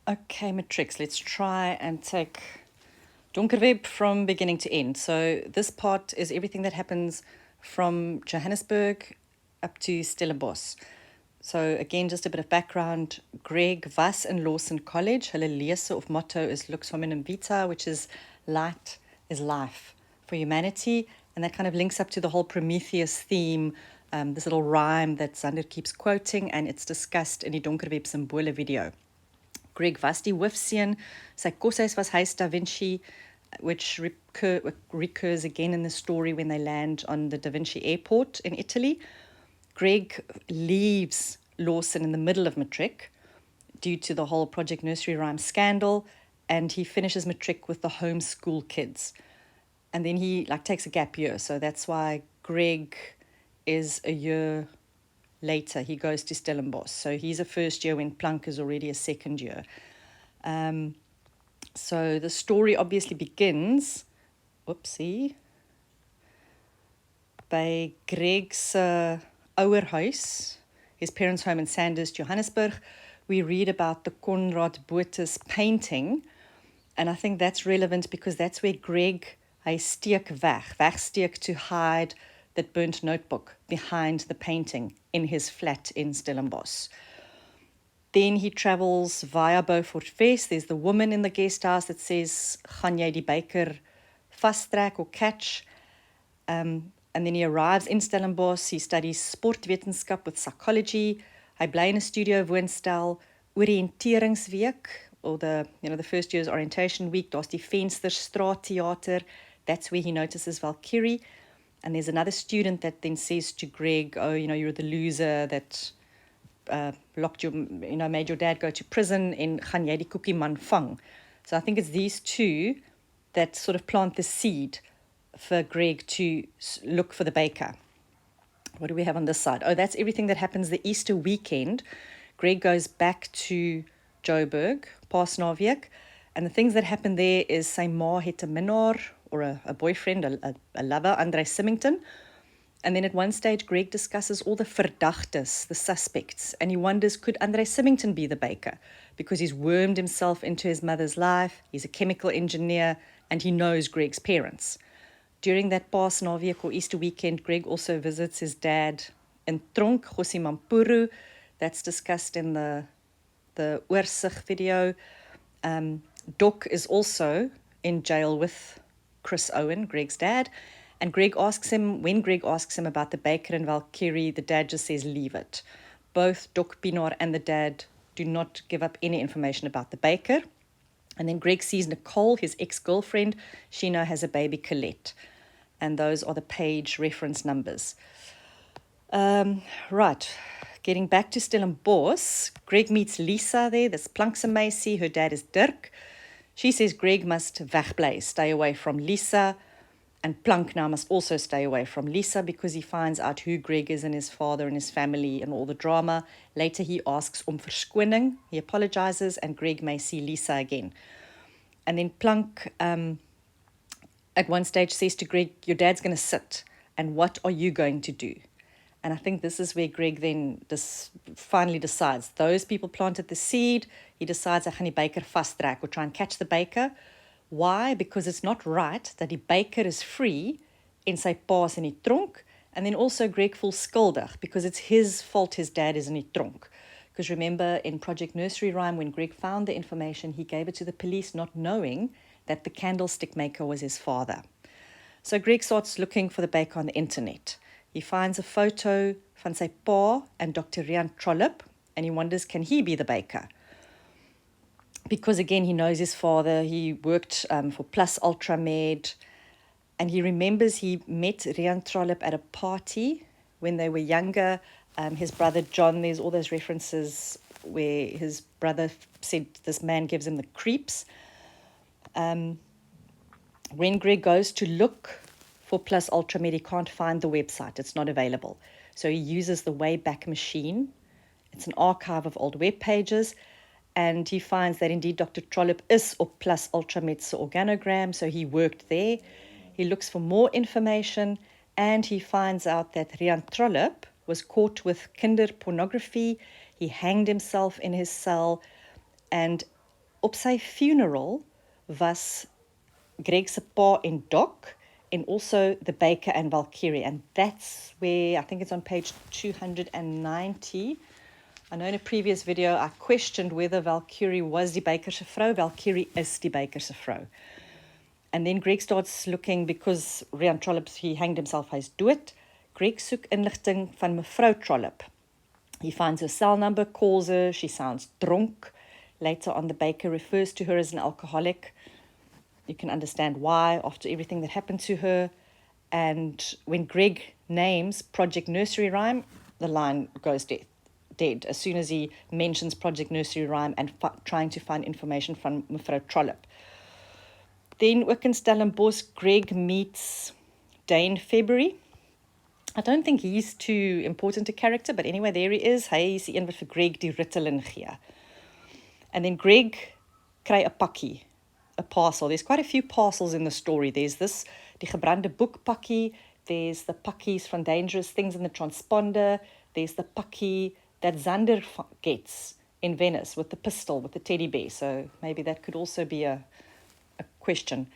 Okay, Matrix, let's try and take Donker from beginning to end. So this part is everything that happens from Johannesburg up to Stellenbosch. So again, just a bit of background. Greg was in Lawson College. Hulle lese of motto is Lux Hominum Vita, which is light is life for humanity. And that kind of links up to the whole Prometheus theme, this little rhyme that Zander keeps quoting, and it's discussed in the Donkerweb Symbole video. Greg was die hoofseun. Sy koshuis was Huis Da Vinci, which recurs again in the story when they land on the Da Vinci airport in Italy. Greg leaves Lawson in the middle of matric due to the whole Project Nursery Rhyme scandal, and he finishes matric with the homeschool kids. And then he takes a gap year, so that's why Greg is a year later. He goes to Stellenbosch, so he's a first year when Planck is already a second year. So the story obviously begins, by Greg's ouerhuis, his parents' home in Zander, Johannesburg. We read about the Conrad Botha's painting, and I think that's relevant because that's where Greg wegsteek to hide that burnt notebook behind the painting in his flat in Stellenbosch. Then he travels via Beaufort West. There's the woman in the guest house that says, "Gaan jy die byker vastrek or catch?" And then he arrives in Stellenbosch. He studies sportwetenskap with psychology. Hy bly in 'n studio woonstel. Oriënteringsweek, or the first year's orientation week, daar's die Vensterstraat Theater. That's where he notices Valkyrie. And there's another student that then says to Greg, "Oh, you're the loser that made your dad go to prison in gaan jy die cookie man vang." So I think it's these two that sort of plant the seed for Greg to look for the baker. What do we have on this side? Oh, that's everything that happens the Easter weekend. Greg goes back to Joburg, Paasnaweek, and the things that happen there is sy ma het 'n minnaar, or a boyfriend, a lover, Andre Symington. And then at one stage, Greg discusses all the verdachtes, the suspects, and he wonders, could Andre Symington be the baker? Because he's wormed himself into his mother's life, he's a chemical engineer, and he knows Greg's parents. During that Paasnaweek or Easter weekend, Greg also visits his dad in Tronk, Gossi Mampuru. That's discussed in the oorsig video. Doc is also in jail with Chris Owen, Greg's dad. And when Greg asks him about the baker and Valkyrie, the dad just says, leave it. Both Doc Pienaar and the dad do not give up any information about the baker. And then Greg sees Nicole, his ex-girlfriend. She now has a baby, Colette. And those are the page reference numbers. Right, getting back to Stellenbosch, Greg meets Lisa there. That's Plank's meisie. Her dad is Dirk. She says Greg must wegbly, stay away from Lisa. And Planck now must also stay away from Lisa because he finds out who Greg is and his father and his family and all the drama. Later he asks verskoning. He apologizes and Greg may see Lisa again. And then Planck at one stage says to Greg, your dad's going to sit, and what are you going to do? And I think this is where Greg then finally decides. Those people planted the seed. He decides, ek gaan die baker vastrek, or try and catch the baker. Why? Because it's not right that die baker is free en sy pa's in die tronk. And then also Greg feels skuldig because it's his fault his dad is in die tronk. Because remember, in Project Nursery Rhyme, when Greg found the information, he gave it to the police not knowing that the candlestick maker was his father. So Greg starts looking for the baker on the internet. He finds a photo van sy pa and Dr. Rian Trollip, and he wonders, can he be the baker? Because again, he knows his father. He worked for Plus Ultramed, and he remembers he met Rian Trollip at a party when they were younger. His brother John, there's all those references where his brother said this man gives him the creeps. When Greg goes to look for Plus Ultramed, he can't find the website. It's not available. So he uses the Wayback Machine. It's an archive of old web pages. And he finds that indeed Dr. Trollip is op Plus Ultramed's organogram, so he worked there. He looks for more information, and he finds out that Rian Trollip was caught with kinderpornography. He hanged himself in his cell, and op sy funeral was Greg se pa en Doc, and also the baker and Valkyrie. And that's where, I think it's on page 290. I know in a previous video I questioned whether Valkyrie was die baker se vrou. Valkyrie is die baker se vrou. And then Greg starts looking, because Rian Trollop, he hanged himself, hy's dood. Greg soek inligting van mevrou Trollop. He finds her cell number, calls her, she sounds drunk. Later on, the baker refers to her as an alcoholic. You can understand why after everything that happened to her. And when Greg names Project Nursery Rhyme, the line goes dead as soon as he mentions Project Nursery Rhyme and trying to find information from mevrou Trollop. Then ook in Stellenbosch, Greg meets Dane February. I don't think he's too important a character, but anyway, there he is. Hy is die een wat vir Greg die Ritalin gee. And then Greg kry 'n pakkie, a parcel. There's quite a few parcels in the story. There's this, die gebrande boek pakkie. There's the pakkies from Dangerous Things in the Transponder. There's the pakkie that Zander gets in Venice with the pistol, with the teddy bear. So maybe that could also be a question.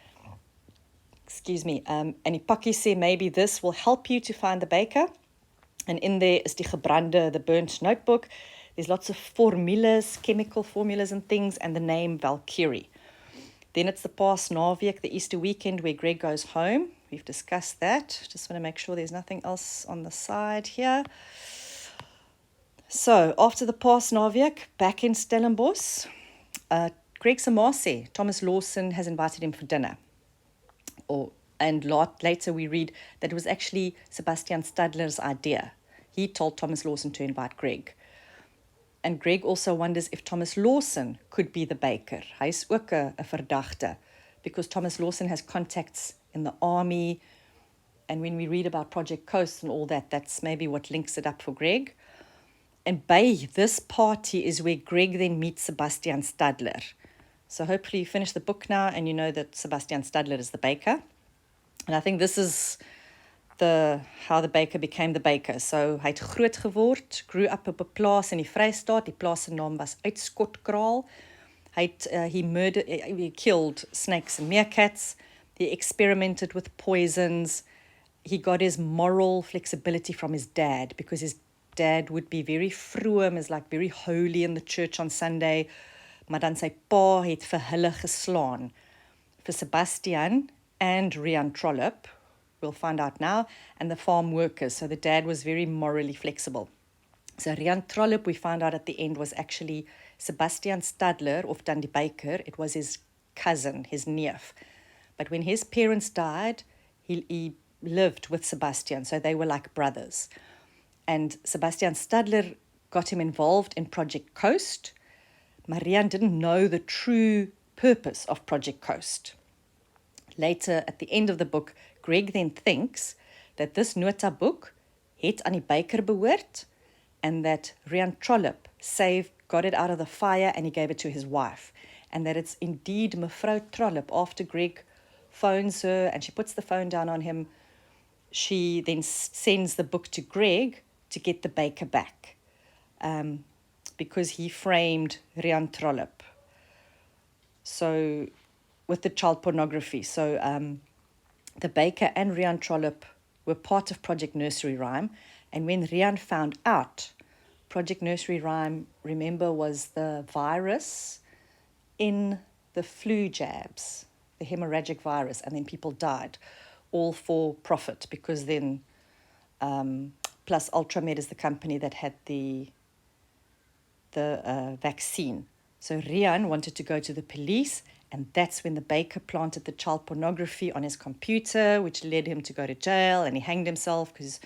Excuse me. And die pakkie sê, maybe this will help you to find the baker. And in there is die gebrande, the burnt notebook. There's lots of formulas, chemical formulas and things, and the name Valkyrie. Then it's the past naweek, the Easter weekend, where Greg goes home. We've discussed that. Just want to make sure there's nothing else on the side here. So, after the past naweek, back in Stellenbosch, Greg Samase, Thomas Lawson, has invited him for dinner. And later we read that it was actually Sebastian Stadler's idea. He told Thomas Lawson to invite Greg. And Greg also wonders if Thomas Lawson could be the baker. Hy is ook 'n verdagte, because Thomas Lawson has contacts in the army. And when we read about Project Coast and all that, that's maybe what links it up for Greg. And by this party is where Greg then meets Sebastian Stadler. So hopefully you finish the book now and you know that Sebastian Stadler is the baker. And I think this is how the baker became the baker. So hy het groot geword, grew up op 'n plaas in die Vrystaat. Die plaas se naam was Uitskotkraal. He killed snakes and meerkats. He experimented with poisons. He got his moral flexibility from his dad, because his dad would be very vroom, is like very holy in the church on Sunday. Maar dan sy pa het vir hulle geslaan. For Sebastian and Rian Trollop, we'll find out now, and the farm workers. So the dad was very morally flexible. So Rian Trollop, we found out at the end, was actually Sebastian Stadler, of dan die baker. It was his cousin, his neef. But when his parents died, he lived with Sebastian, so they were like brothers. And Sebastian Stadler got him involved in Project Coast. Marianne didn't know the true purpose of Project Coast. Later, at the end of the book, Greg then thinks that this nota book het aan die baker behoort, and that Rian Trollop got it out of the fire and he gave it to his wife. And that it's indeed mevrou Trollop. After Greg phones her and she puts the phone down on him, she then sends the book to Greg to get the baker back, because he framed Rian Trollop. So, with the child pornography. So, the baker and Rian Trollop were part of Project Nursery Rhyme. And when Rian found out, Project Nursery Rhyme, remember, was the virus in the flu jabs, the hemorrhagic virus, and then people died, all for profit, because then Plus Ultramed is the company that had the vaccine. So Rian wanted to go to the police, and that's when the baker planted the child pornography on his computer, which led him to go to jail, and he hanged himself because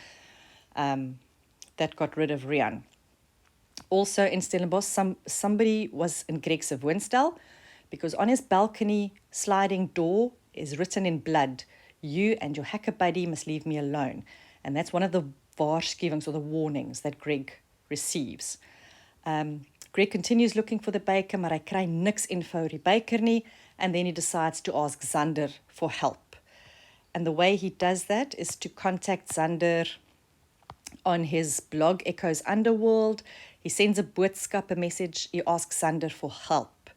that got rid of Rian. Also in Stellenbosch, somebody was in Greg's woonstel, because on his balcony sliding door is written in blood, "You and your hacker buddy must leave me alone." And that's one of the waarschuwings or the warnings that Greg receives. Greg continues looking for the baker, maar hy kry niks info oor die baker nie, and then he decides to ask Zander for help. And the way he does that is to contact Zander on his blog, Echoes Underworld. He sends a boodskap, a message. He asks Zander for help.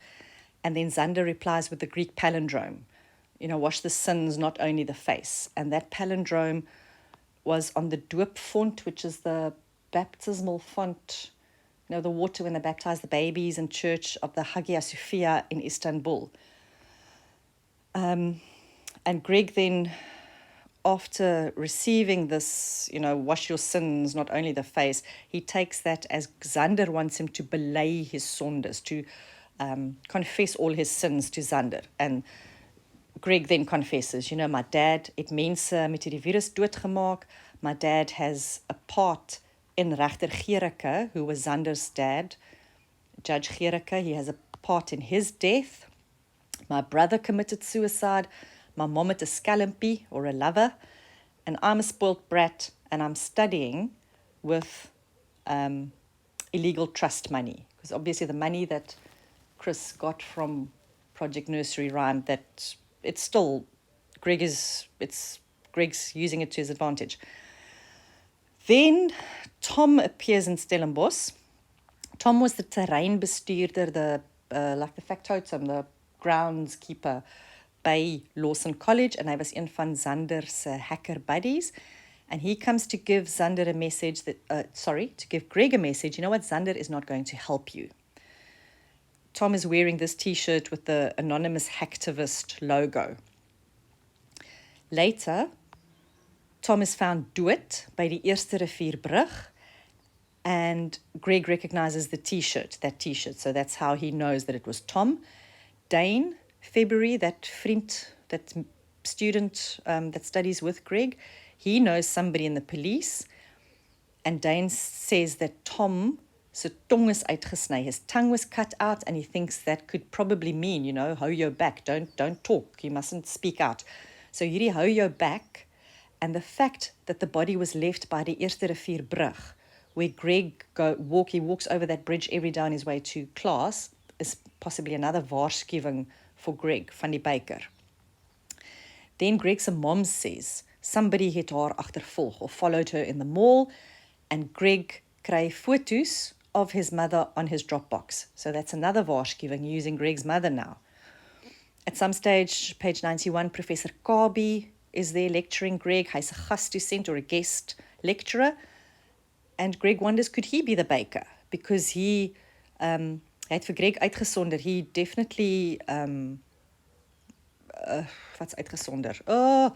And then Zander replies with the Greek palindrome, wash the sins, not only the face. And that palindrome was on the doop font, which is the baptismal font, the water when they baptize the babies in church of the Hagia Sophia in Istanbul. And Greg then, after receiving this, wash your sins, not only the face, he takes that as Zander wants him to belay his sondes, to confess all his sins to Zander. And Greg then confesses, my dad, het mense met die virus doodgemaak. My dad has a part in Rechter Gericke, who was Zander's dad, Judge Gericke. He has a part in his death. My brother committed suicide. My mom had a scallopy or a lover. And I'm a spoilt brat, and I'm studying with illegal trust money. Because obviously the money that Chris got from Project Nursery Rhyme, that it's still, Greg's using it to his advantage. Then Tom appears in Stellenbosch. Tom was the terreinbestuurder, the factotum, the groundskeeper by Lawson College, and hy was een van Zander's hacker buddies. And he comes to give Zander a message to give Greg a message. You know what? Zander is not going to help you. Tom is wearing this t-shirt with the anonymous hacktivist logo. Later, Tom is found dood by die Eerste Rivierbrug, and Greg recognizes the t-shirt, so that's how he knows that it was Tom. Dane, February, that vriend, that student that studies with Greg, he knows somebody in the police, and Dane says that Tom sy tong is uitgesny, his tongue was cut out, and he thinks that could probably mean, hou jou back, don't talk, you mustn't speak out. So hierdie hou jou back, and the fact that the body was left by die Eerste Rivierbrug, where Greg he walks over that bridge every day on his way to class, is possibly another waarskuwing for Greg van die baker. Then Greg's mom says somebody het haar agtervolg or followed her in the mall, and Greg kry fotos of his mother on his Dropbox. So that's another waarskuwing using Greg's mother now. At some stage, page 91, Professor Kabi is there lecturing Greg. Hy's 'n gastdocent or a guest lecturer. And Greg wonders, could he be the baker? Because hy het vir Greg uitgesonder. He definitely, wat's uitgesonder? Oh,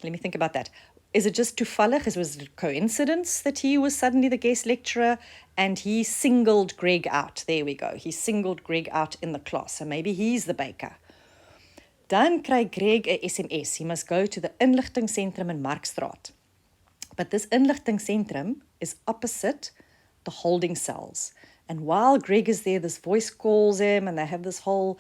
let me think about that. Is it just toevallig? Was it a coincidence that he was suddenly the guest lecturer and he singled Greg out? There we go. He singled Greg out in the class. So maybe he's the baker. Dan kry Greg 'n SMS. He must go to the inligtingcentrum in Markstraat. But this inligtingcentrum is opposite the holding cells. And while Greg is there, this voice calls him and they have this whole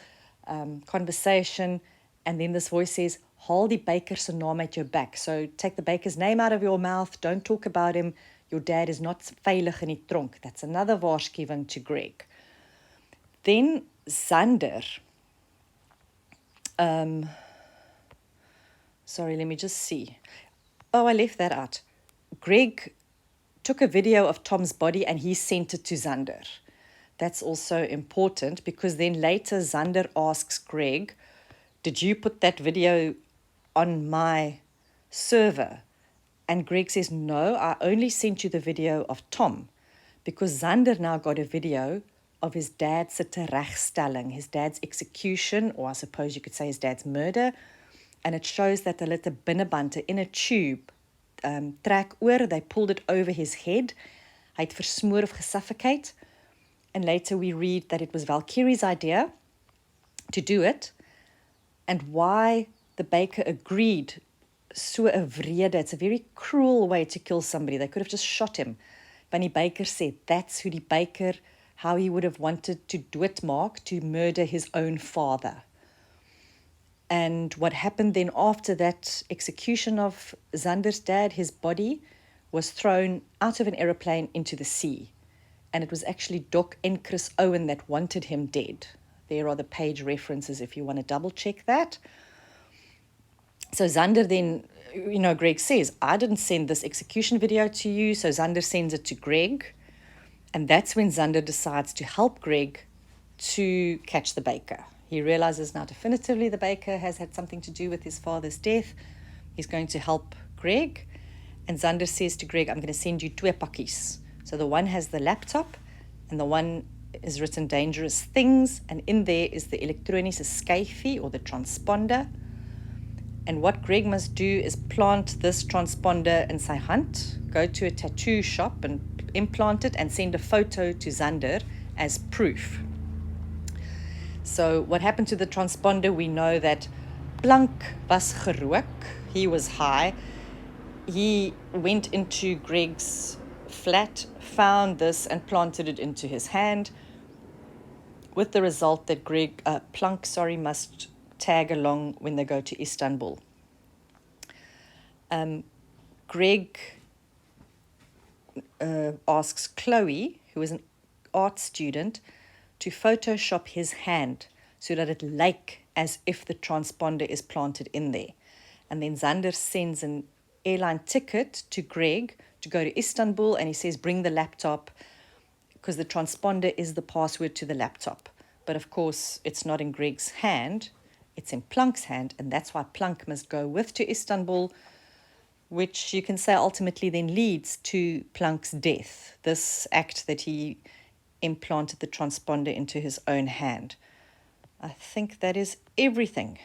conversation. And then this voice says, haal die baker se naam uit jou bek. So take the baker's name out of your mouth. Don't talk about him. Your dad is not veilig in die tronk. That's another waarskuwing to Greg. Then Zander. Sorry, let me just see. Oh, I left that out. Greg took a video of Tom's body and he sent it to Zander. That's also important because then later Zander asks Greg, did you put that video on my server? And Greg says, no, I only sent you the video of Tom because Zander now got a video of his dad's teregstelling, his dad's execution, or I suppose you could say his dad's murder. And it shows that hulle het 'n binneband in a tube trek oor, they pulled it over his head. Hy het versmoor of gesuffocate. And later we read that it was Valkyrie's idea to do it. And why the baker agreed, so 'n wrede, it's a very cruel way to kill somebody. They could have just shot him. But die baker said that's who die baker, how he would have wanted to doodmaak, to murder his own father. And what happened then after that execution of Zander's dad, his body was thrown out of an aeroplane into the sea. And it was actually Doc and Chris Owen that wanted him dead. There are the page references if you want to double check that. So Zander then, Greg says, I didn't send this execution video to you. So Zander sends it to Greg. And that's when Zander decides to help Greg to catch the baker. He realizes now definitively the baker has had something to do with his father's death. He's going to help Greg. And Zander says to Greg, I'm going to send you 2 pakkies. So the one has the laptop and the one is written dangerous things. And in there is the elektronische skyfie or the transponder. And what Greg must do is plant this transponder in sy hand, go to a tattoo shop and implant it and send a photo to Zander as proof. So what happened to the transponder? We know that Plank was gerook. He was high. He went into Greg's flat, found this and planted it into his hand, with the result that Plank must tag along when they go to Istanbul. Greg asks Chloe, who is an art student, to Photoshop his hand so that it like as if the transponder is planted in there. And then Zander sends an airline ticket to Greg to go to Istanbul, and he says, bring the laptop, because the transponder is the password to the laptop. But of course, it's not in Greg's hand, it's in Plank's hand, and that's why Plank must go with to Istanbul, which you can say ultimately then leads to Plank's death, this act that he implanted the transponder into his own hand. I think that is everything.